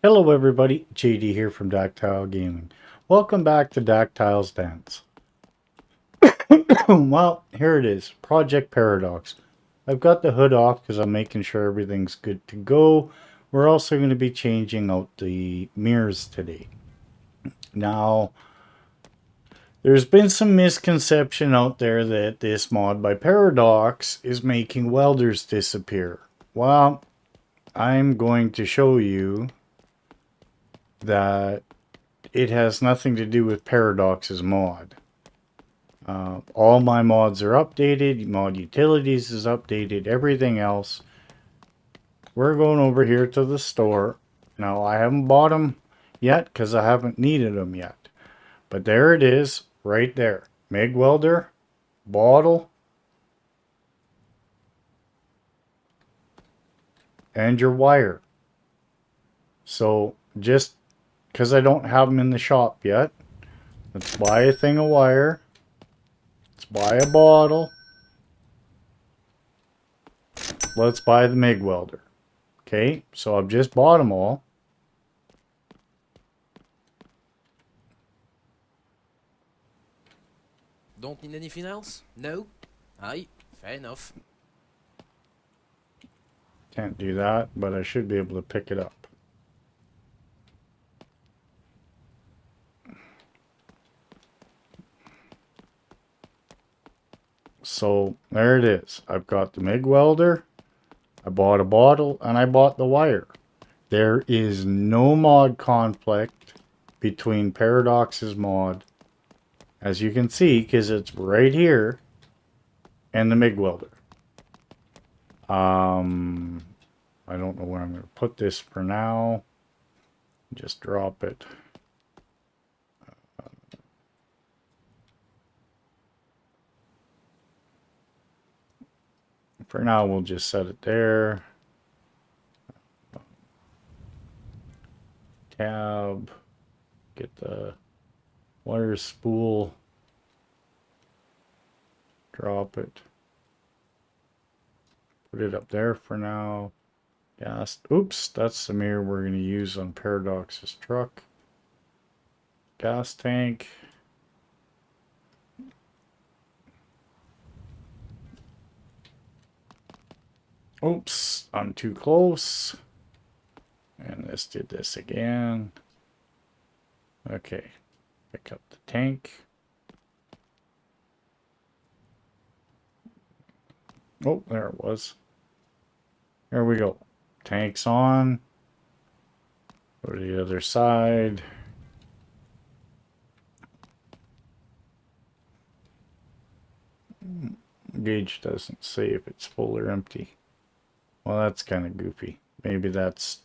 Hello everybody, JD here from Dactile Gaming. Welcome back to Dactile's Dance. Well, here it is, Project Paradox. I've got the hood off because I'm making sure everything's good to go. We're also going to be changing out the mirrors today. Now, there's been some misconception out there that this mod by Paradox is making welders disappear. Well, I'm going to show you that it has nothing to do with Paradox's mod. All my mods are updated, mod utilities is updated, everything else. We're going over here to the store. Now, I haven't bought them yet because I haven't needed them yet. But there it is, right there. MIG welder, bottle, and your wire. So, just because I don't have them in the shop yet, let's buy a thing of wire. Let's buy a bottle. Let's buy the MIG welder. Okay, so I've just bought them all. Don't need anything else? No? Aye, fair enough. Can't do that, but I should be able to pick it up. So there it is. I've got the MIG welder, I bought a bottle, and I bought the wire. There is no mod conflict between Paradox's mod, as you can see, because it's right here, and the MIG welder. I don't know where I'm going to put this for now. Just drop it. For now, we'll just set it there. Tab. Get the wire spool. Drop it. Put it up there for now. Gas. Oops, that's the mirror we're going to use on Paradox's truck. Gas tank. Oops, I'm too close. And let's do this again. Okay, pick up the tank. Oh, there it was. There we go. Tank's on. Go to the other side. Gauge doesn't say if it's full or empty. Well, that's kind of goofy. Maybe that's...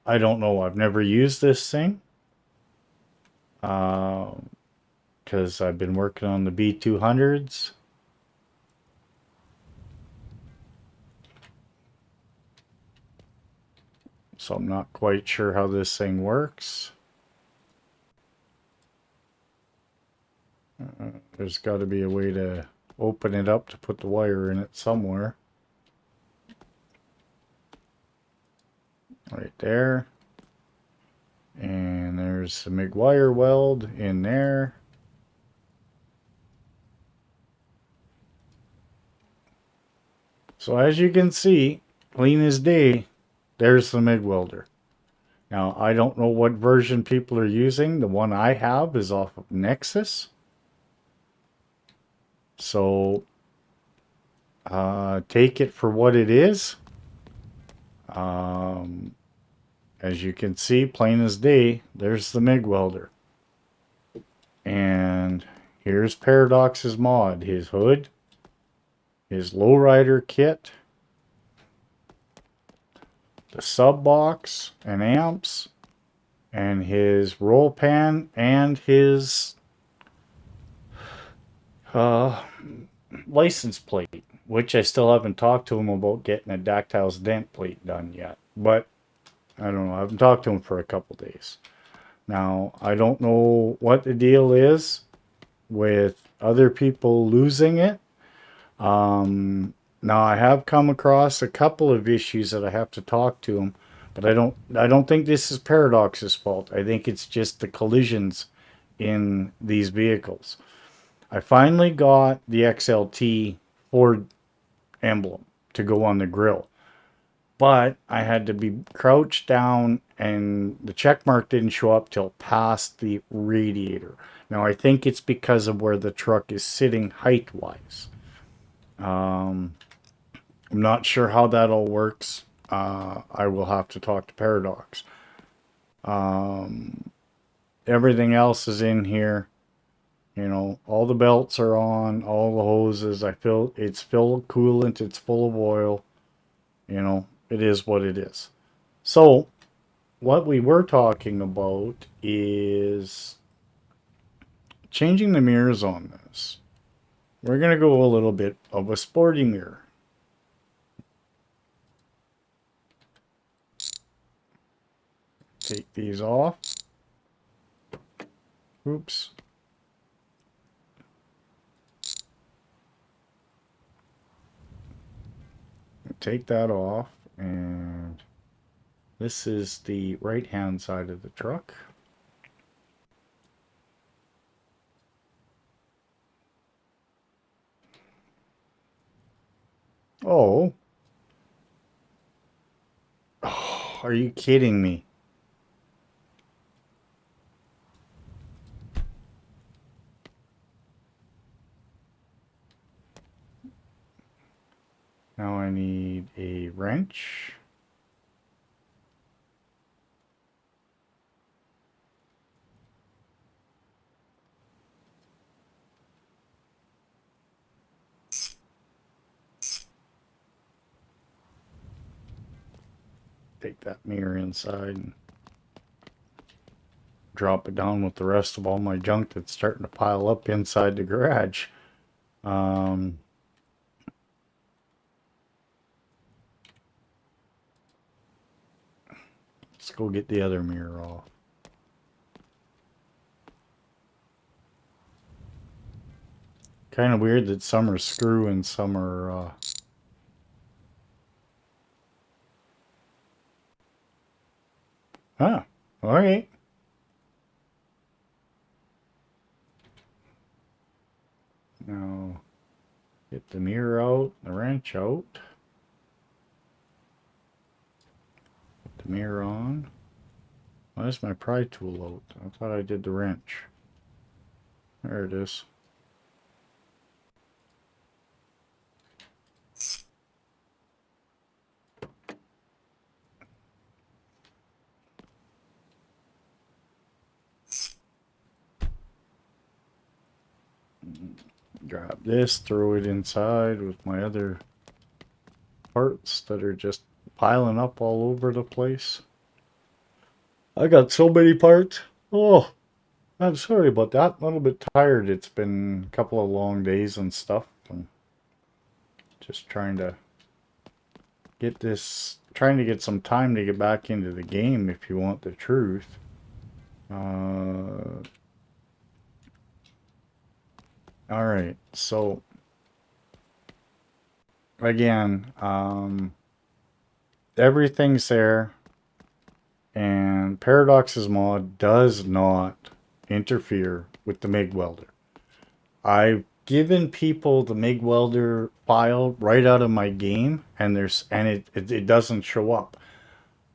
I don't know. I've never used this thing. Because I've been working on the B200s. So I'm not quite sure how this thing works. There's got to be a way to open it up to put the wire in it somewhere. Right there. And there's the MIG wire weld in there. So as you can see, clean as day, there's the MIG welder. Now, I don't know what version people are using. The one I have is off of Nexus. So, take it for what it is. As you can see, plain as day, there's the MIG welder. And here's Paradox's mod. His hood, his lowrider kit, the sub box and amps, and his roll pan, and his license plate, which I still haven't talked to him about getting a Dactile's dent plate done yet. But I don't know. I haven't talked to him for a couple days. Now, I don't know what the deal is with other people losing it. Now, I have come across a couple of issues that I have to talk to him, But I don't think this is Paradox's fault. I think it's just the collisions in these vehicles. I finally got the XLT Ford emblem to go on the grill, but I had to be crouched down and the check mark didn't show up till past the radiator. Now I think it's because of where the truck is sitting height wise. I'm not sure how that all works. I will have to talk to Paradox. Everything else is in here. You know, all the belts are on, all the hoses. It's full of coolant, it's full of oil. You know, it is what it is. So, what we were talking about is changing the mirrors on this. We're going to go a little bit of a sporty mirror. Take these off. Oops. Take that off, and this is the right hand side of the truck. Oh, are you kidding me? Now I need a wrench. Take that mirror inside and drop it down with the rest of all my junk that's starting to pile up inside the garage. Um, let's go get the other mirror off. Kind of weird that some are screw and some are... Huh. Alright. Now, get the mirror out, the wrench out. Put the mirror on. Why is my pry tool out? I thought I did the wrench. There it is. Grab this, throw it inside with my other parts that are just piling up all over the place. I got so many parts. Oh, I'm sorry about that. A little bit tired. It's been a couple of long days and stuff. I'm just trying to get some time to get back into the game if you want the truth. Alright, so again, everything's there, and Paradox's mod does not interfere with the MIG welder. I've given people the MIG welder file right out of my game, and it doesn't show up.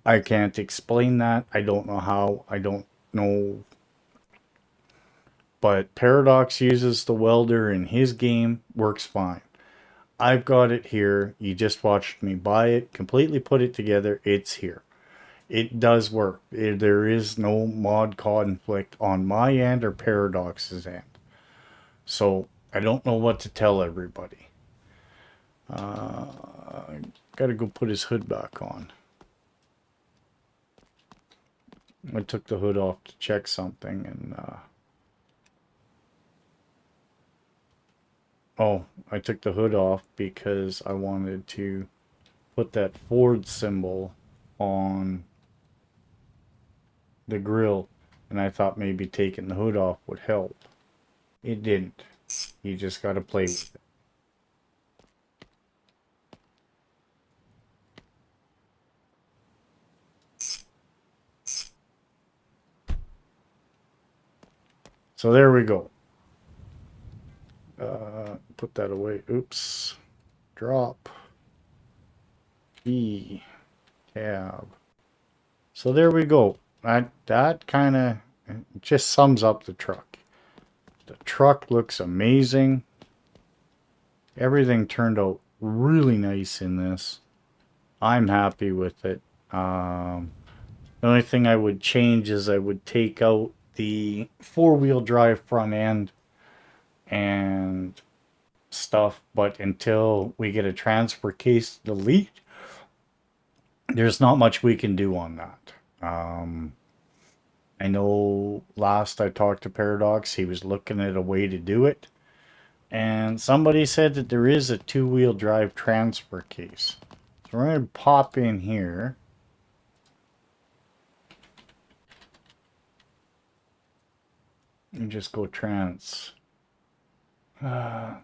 I can't explain that. I don't know how. I don't know. But Paradox uses the welder in his game, works fine. I've got it here. You just watched me buy it, completely put it together. It's here. It does work. There is no mod conflict on my end or Paradox's end. So I don't know what to tell everybody. Gotta go put his hood back on. I took the hood off to check something and oh, I took the hood off because I wanted to put that Ford symbol on the grill, and I thought maybe taking the hood off would help. It didn't. You just got to play with it. So there we go. Put that away. Oops. Drop. E. Tab. So there we go. That kind of just sums up the truck. The truck looks amazing. Everything turned out really nice in this. I'm happy with it. The only thing I would change is I would take out the four-wheel drive front end and stuff, but until we get a transfer case delete, there's not much we can do on that. I know last I talked to Paradox, he was looking at a way to do it, and somebody said that there is a two-wheel drive transfer case. So we're going to pop in here. And just go trans.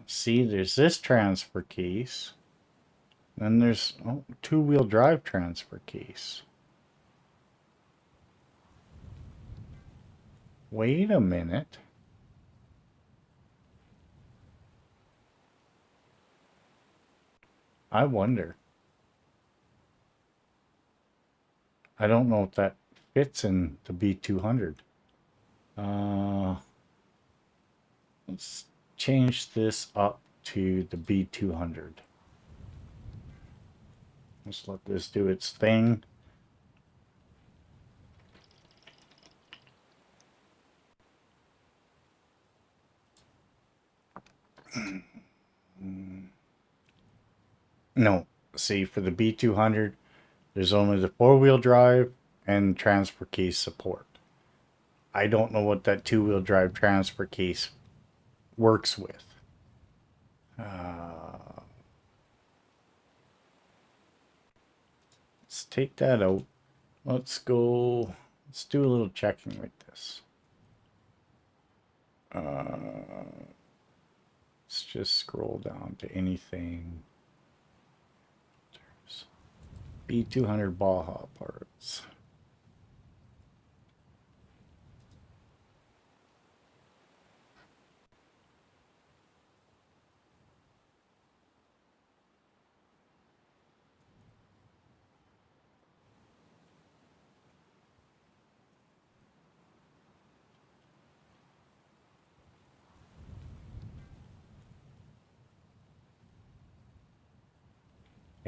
See, there's this transfer case. Then there's two-wheel drive transfer case. Wait a minute. I wonder. I don't know if that fits in the B200. Let's change this up to the B200. Let's let this do its thing. No, see, for the B200, there's only the four-wheel drive and transfer case support. I don't know what that two-wheel drive transfer case works with. Let's take that out. Let's go. Let's do a little checking with this. Let's just scroll down to anything. There's B200 Baja parts.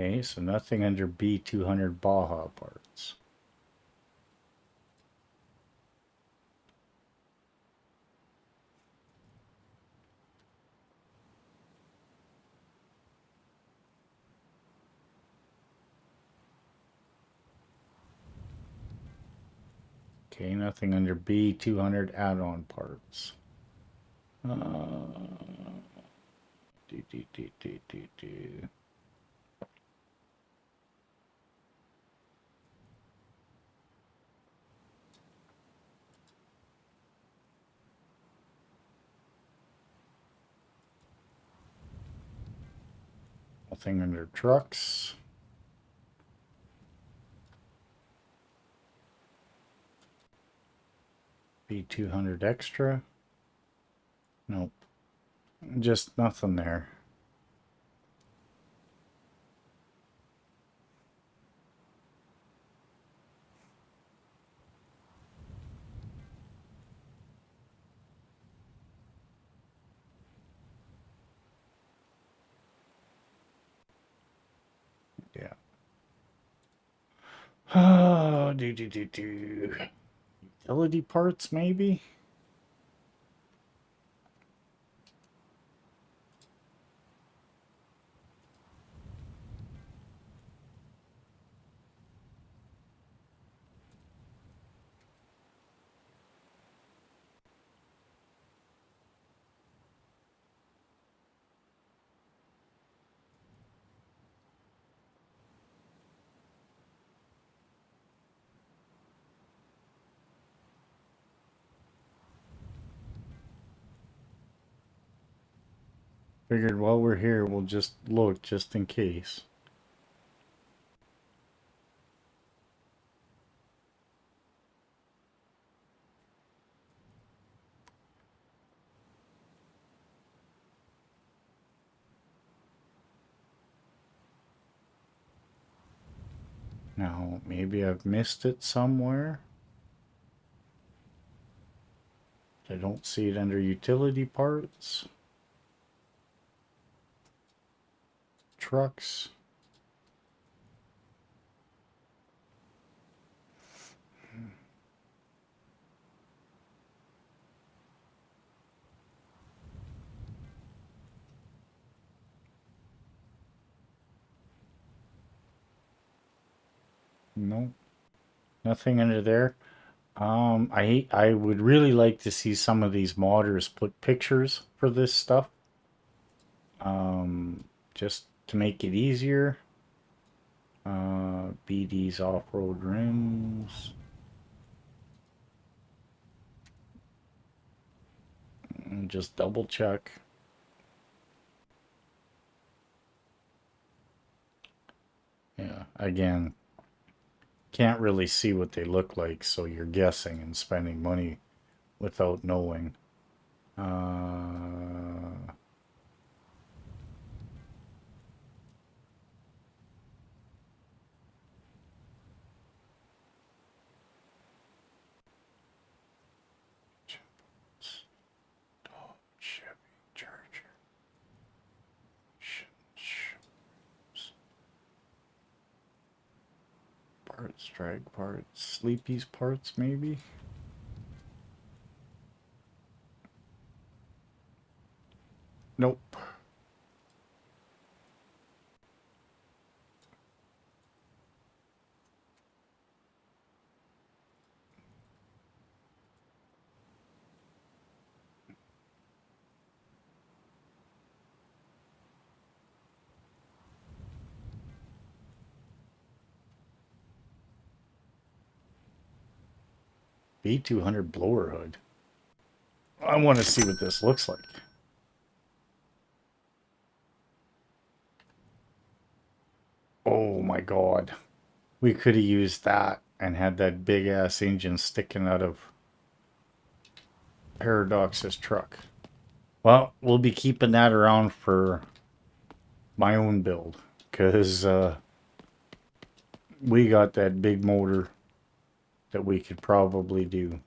Okay, so nothing under B200 Baja parts. Okay, nothing under B200 add-on parts. Do, do, do, do, do, do. Nothing under trucks. B200 extra. Nope. Just nothing there. Yeah. Oh, do. Utility parts, maybe? Figured while we're here, we'll just look just in case. Now, maybe I've missed it somewhere. I don't see it under utility parts. Trucks. Nope. Nothing under there. I would really like to see some of these modders put pictures for this stuff. Just to make it easier. BD's off-road rims. And just double check. Yeah, again, can't really see what they look like, so you're guessing and spending money without knowing. Chevy Charger. Parts, drag parts, Sleepy's parts, maybe? Nope. B200 blower hood. I want to see what this looks like. Oh my god. We could have used that and had that big ass engine sticking out of Paradox's truck. Well, we'll be keeping that around for my own build because we got that big motor that we could probably do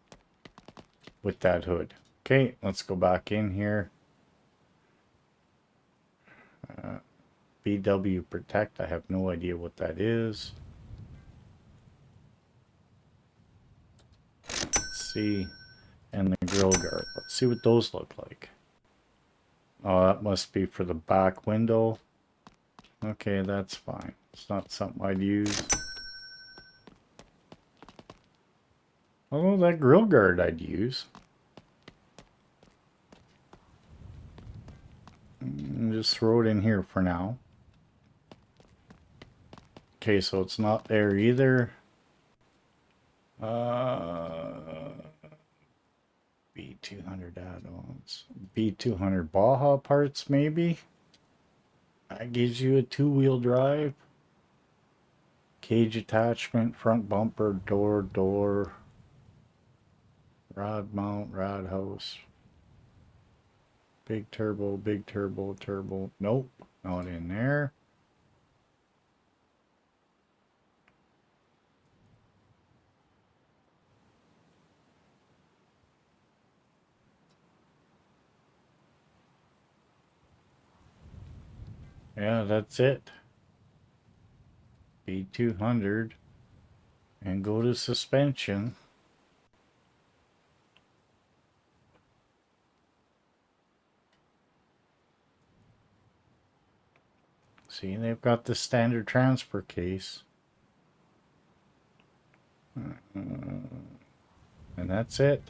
with that hood. Okay, let's go back in here. BW Protect, I have no idea what that is. Let's see. And the grill guard. Let's see what those look like. Oh, that must be for the back window. Okay, that's fine. It's not something I'd use. Although that grill guard I'd use. Just throw it in here for now. Okay, so it's not there either. B200 add-ons. B200 Baja parts, maybe? That gives you a two-wheel drive. Cage attachment, front bumper, door. Rod mount, rod house. Big turbo. Nope, not in there. Yeah, that's it. B200. And go to suspension. See, they've got the standard transfer case. And that's it.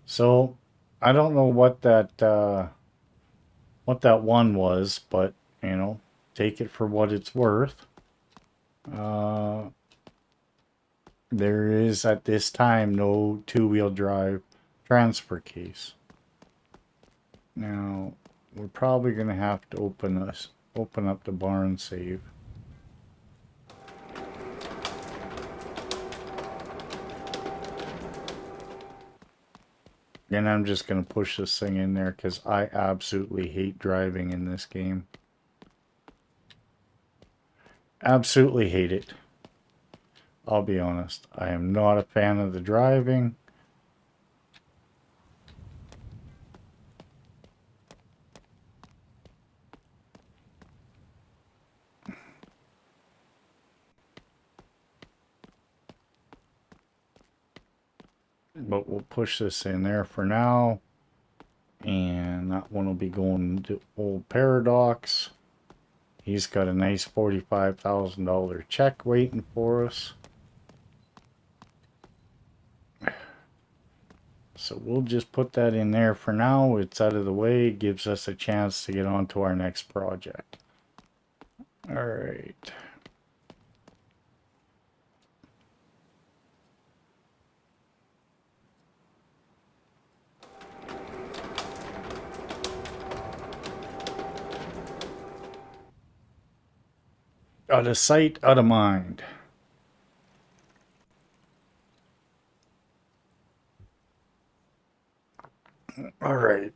So, I don't know what that one was, but, you know, take it for what it's worth. There is, at this time, no two-wheel drive transfer case. Now, we're probably going to have to open up the barn save. And I'm just going to push this thing in there because I absolutely hate driving in this game. Absolutely hate it. I'll be honest. I am not a fan of the driving. But we'll push this in there for now. And that one will be going to old Paradox. He's got a nice $45,000 check waiting for us. So we'll just put that in there for now. It's out of the way. It gives us a chance to get on to our next project. All right. Out of sight, out of mind. All right.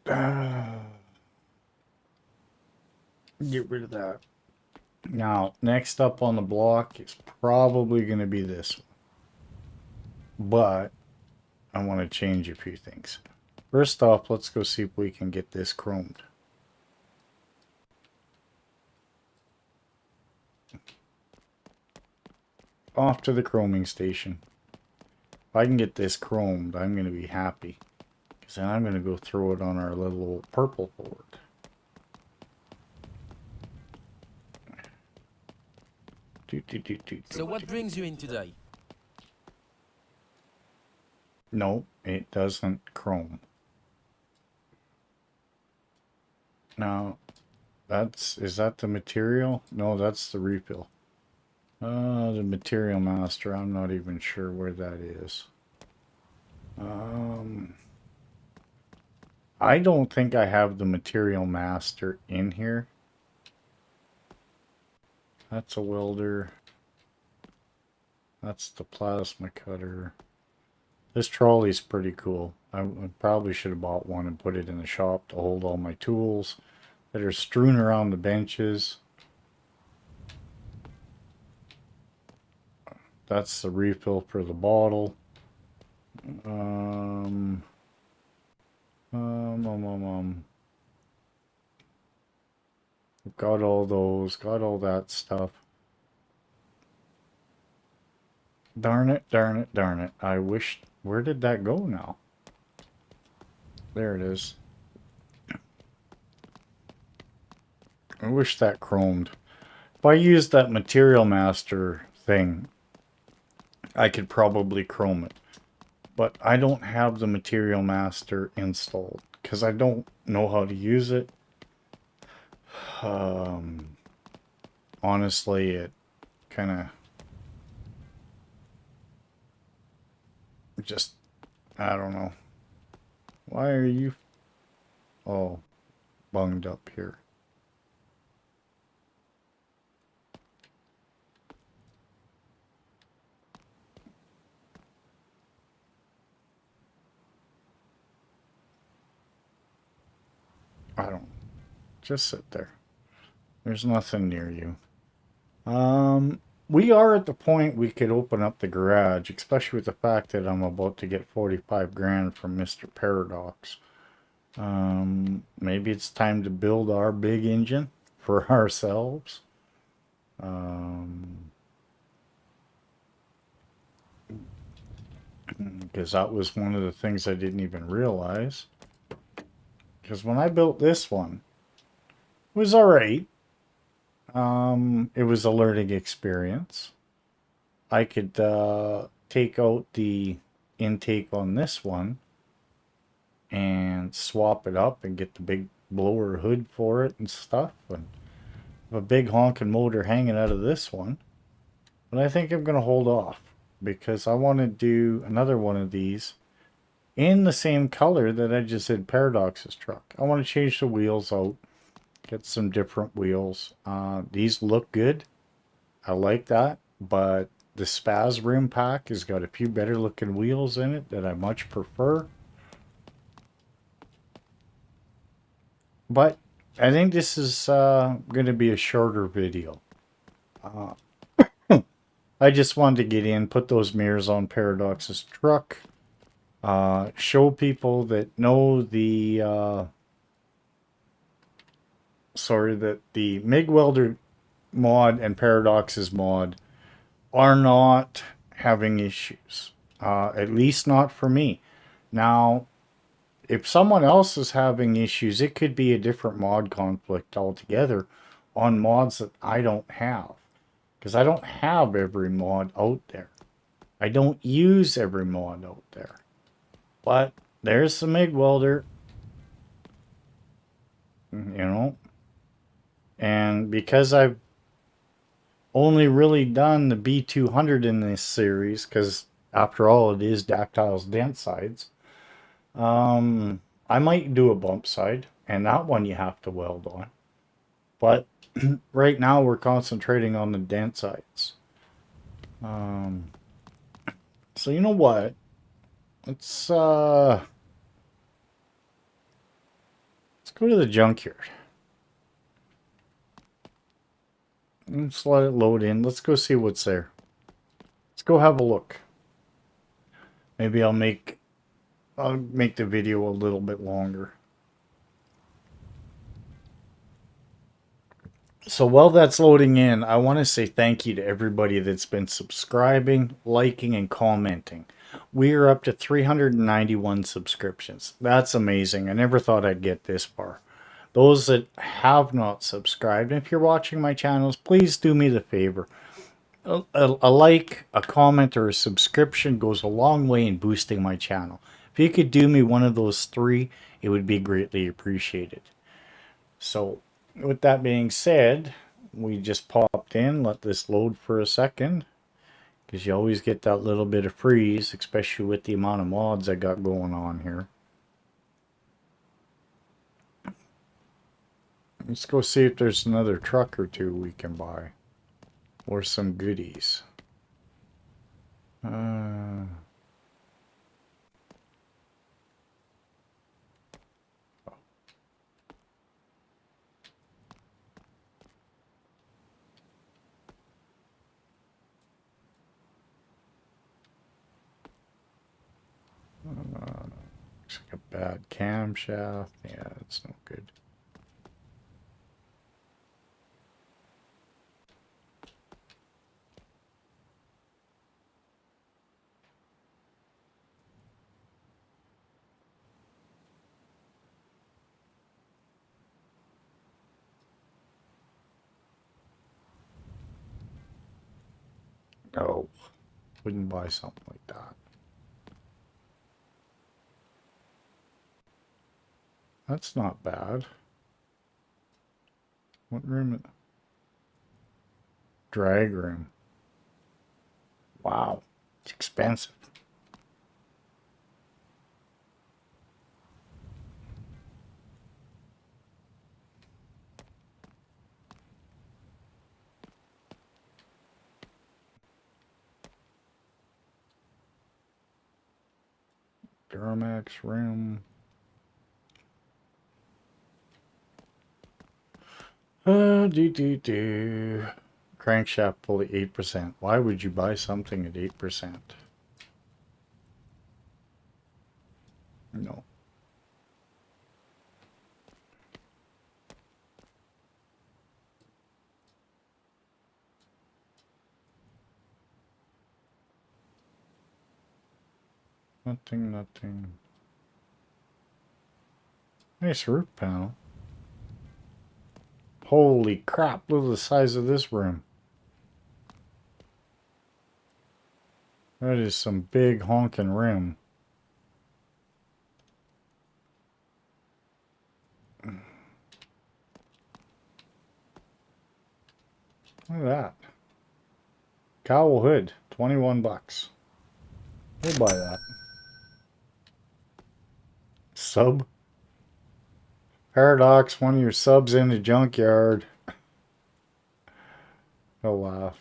Get rid of that. Now, next up on the block is probably going to be this one. But I want to change a few things. First off, let's go see if we can get this chromed. Off to the chroming station. If I can get this chromed, I'm going to be happy. Because then I'm going to go throw it on our little old purple board. So what brings you in today? No, it doesn't chrome. Now, is that the material? No, that's the refill. The material master, I'm not even sure where that is. I don't think I have the material master in here. That's a welder. That's the plasma cutter. This trolley's pretty cool. I probably should have bought one and put it in the shop to hold all my tools that are strewn around the benches. That's the refill for the bottle. Got all those, got all that stuff. Darn it, darn it, darn it. I wish, where did that go now? There it is. I wish that chromed. If I used that material master thing, I could probably chrome it. But I don't have the material master installed because I don't know how to use it. Honestly, it kind of just, I don't know. Why are you all bunged up here? I don't. Just sit there. There's nothing near you. We are at the point we could open up the garage, especially with the fact that I'm about to get 45 grand from Mr. Paradox. Maybe it's time to build our big engine for ourselves. Because that was one of the things I didn't even realize. Because when I built this one, it was alright. It was a learning experience. I could take out the intake on this one and swap it up and get the big blower hood for it and stuff, and a big honking motor hanging out of this one. But I think I'm going to hold off because I want to do another one of these in the same color that I just did Paradox's truck. I want to change the wheels out, get some different wheels. These look good. I like that, but the Spaz rim pack has got a few better looking wheels in it that I much prefer. But I think this is going to be a shorter video. I just wanted to get in, put those mirrors on Paradox's truck, show people that know the that the MIG welder mod and Paradox's mod are not having issues. At least not for me. Now, if someone else is having issues, it could be a different mod conflict altogether on mods that I don't have. Because I don't have every mod out there. I don't use every mod out there. But there's the MIG welder, and because I've only really done the B200 in this series, because after all, it is Dactile's dent sides, I might do a bump side, and that one you have to weld on. But right now we're concentrating on the dent sides. So you know what? Let's go to the junkyard. Let's let it load in. Let's go see what's there. Let's go have a look. Maybe I'll make the video a little bit longer. So while that's loading in, I want to say thank you to everybody that's been subscribing, liking, and commenting. We are up to 391 subscriptions. That's amazing. I never thought I'd get this far. Those that have not subscribed, if you're watching my channels, please do me the favor. A like, a comment, or a subscription goes a long way in boosting my channel. If you could do me one of those three, it would be greatly appreciated. So, with that being said, we just popped in. Let this load for a second, because you always get that little bit of freeze, especially with the amount of mods I got going on here. Let's go see if there's another truck or two we can buy. Or some goodies. Looks like a bad camshaft. Yeah, that's no good. No, wouldn't buy something like that. That's not bad. What room? Drag room. Wow, it's expensive. Duramax room. Crankshaft pulley 8%. Why would you buy something at 8%? No. Nothing. Nice roof panel. Holy crap, look at the size of this room. That is some big honking rim. Look at that. Cowl hood, 21 bucks. We'll buy that. Sub? Paradox, one of your subs in the junkyard. He'll laugh.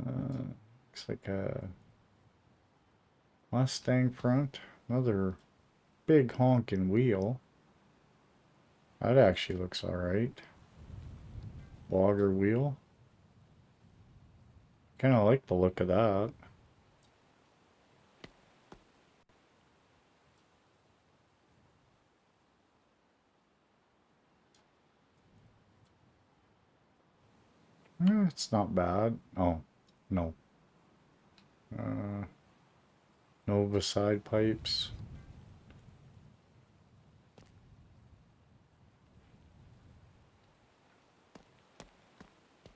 Looks like a Mustang front. Another big honking wheel. That actually looks alright. Logger wheel. kind of like the look of that. It's not bad. Oh, no. Nova side pipes.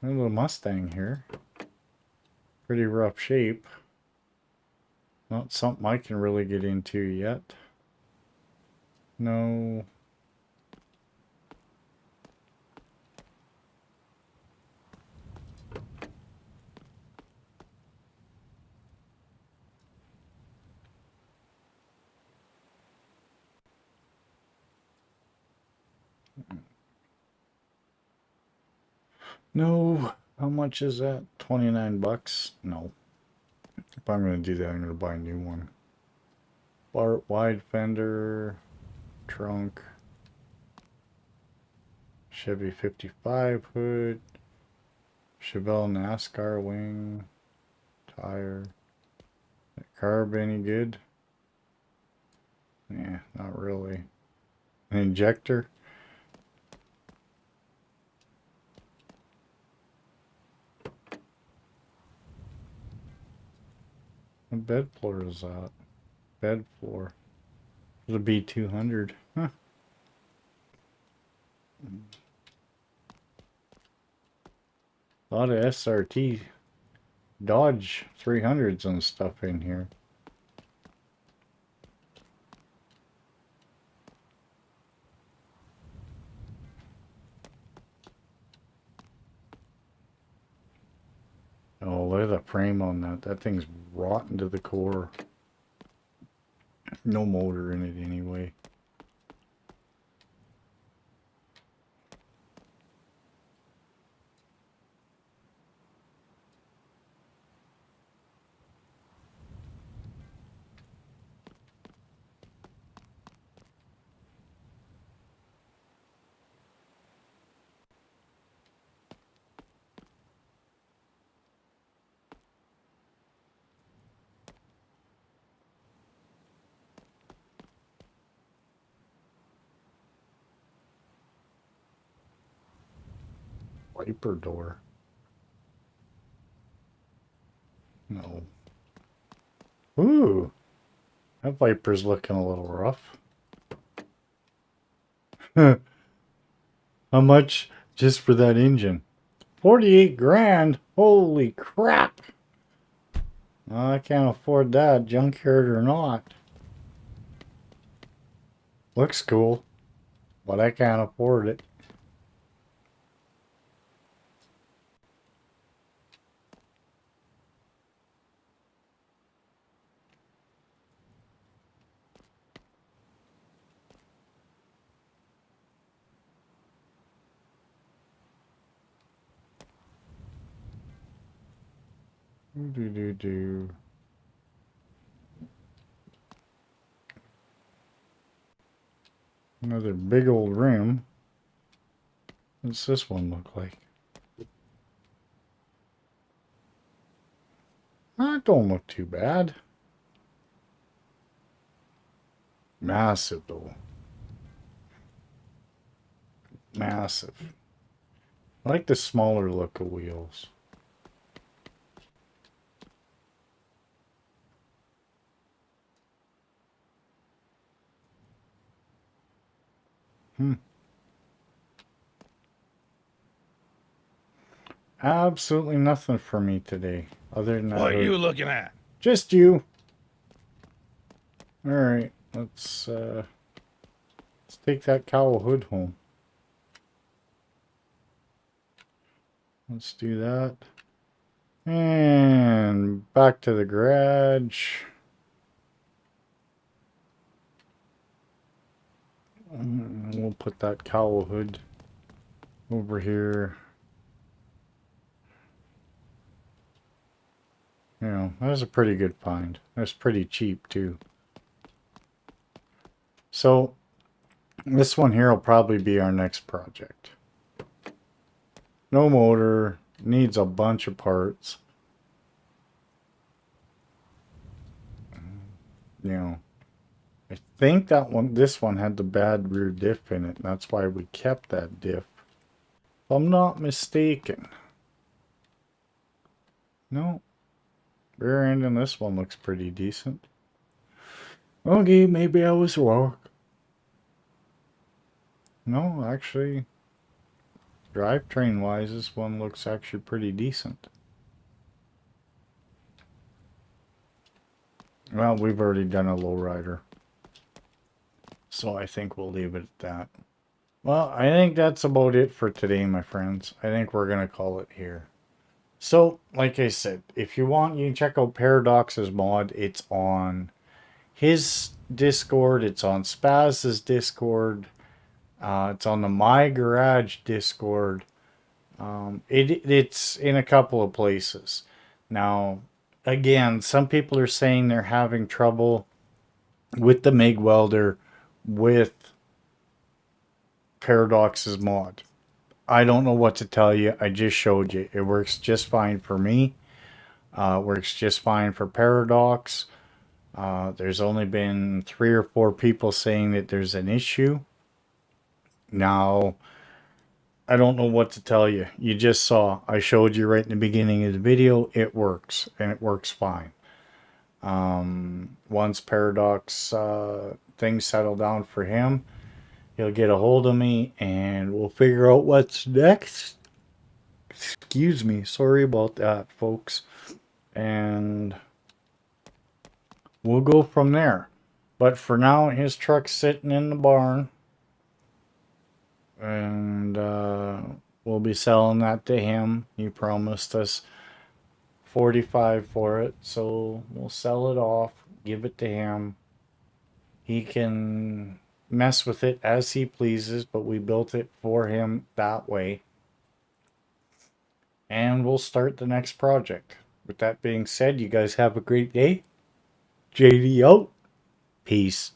A little Mustang here. Pretty rough shape. Not something I can really get into yet. No. No. How much is that? 29 bucks? No. If I'm going to do that, I'm going to buy a new one. Wide fender, trunk, Chevy 55 hood, Chevelle NASCAR wing, tire. That carb any good? Yeah, not really. An injector? What bed floor is that? Bed floor. It'll be 200. Huh. A lot of SRT Dodge 300s and stuff in here. Oh, look at the frame on that. That thing's rotten to the core. No motor in it anyway. Wiper door. No. Ooh. That Viper's looking a little rough. How much just for that engine? 48 grand? Holy crap! I can't afford that, junkyard or not. Looks cool, but I can't afford it. Do. Another big old rim. What's this one look like? That don't look too bad. Massive though. Massive. I like the smaller look of wheels. Absolutely nothing for me today. Other than that. What are you looking at? Just you. Alright, let's take that cowl hood home. Let's do that. And back to the garage. We'll put that cowl hood over here. You know, that was a pretty good find. That's pretty cheap too. So this one here will probably be our next project. No motor, needs a bunch of parts. you know, I think this one had the bad rear diff in it. And that's why we kept that diff. If I'm not mistaken. No, rear end in this one looks pretty decent. Okay, maybe I was wrong. No, actually, drivetrain wise, this one looks actually pretty decent. Well, we've already done a lowrider. So I think we'll leave it at that. Well, I think that's about it for today, my friends. I think we're going to call it here. So, like I said, if you want, you can check out Paradox's mod. It's on his Discord. It's on Spaz's Discord. It's on the My Garage Discord. It's in a couple of places. Now, again, some people are saying they're having trouble with the MIG welder with Paradox's mod. I don't know what to tell you. I just showed you. It works just fine for me. Works just fine for Paradox. There's only been 3 or 4 people saying that there's an issue. Now, I don't know what to tell you. You just saw. I showed you right in the beginning of the video. It works, and it works fine. Once Paradox things settle down for him, he'll get a hold of me, and we'll figure out what's next. Excuse me. Sorry about that, folks. And we'll go from there. But for now, his truck's sitting in the barn. And we'll be selling that to him. He promised us 45 for it, so we'll sell it off, give it to him. He can mess with it as he pleases, but we built it for him that way. And we'll start the next project. With that being said, you guys have a great day. JD out. Peace.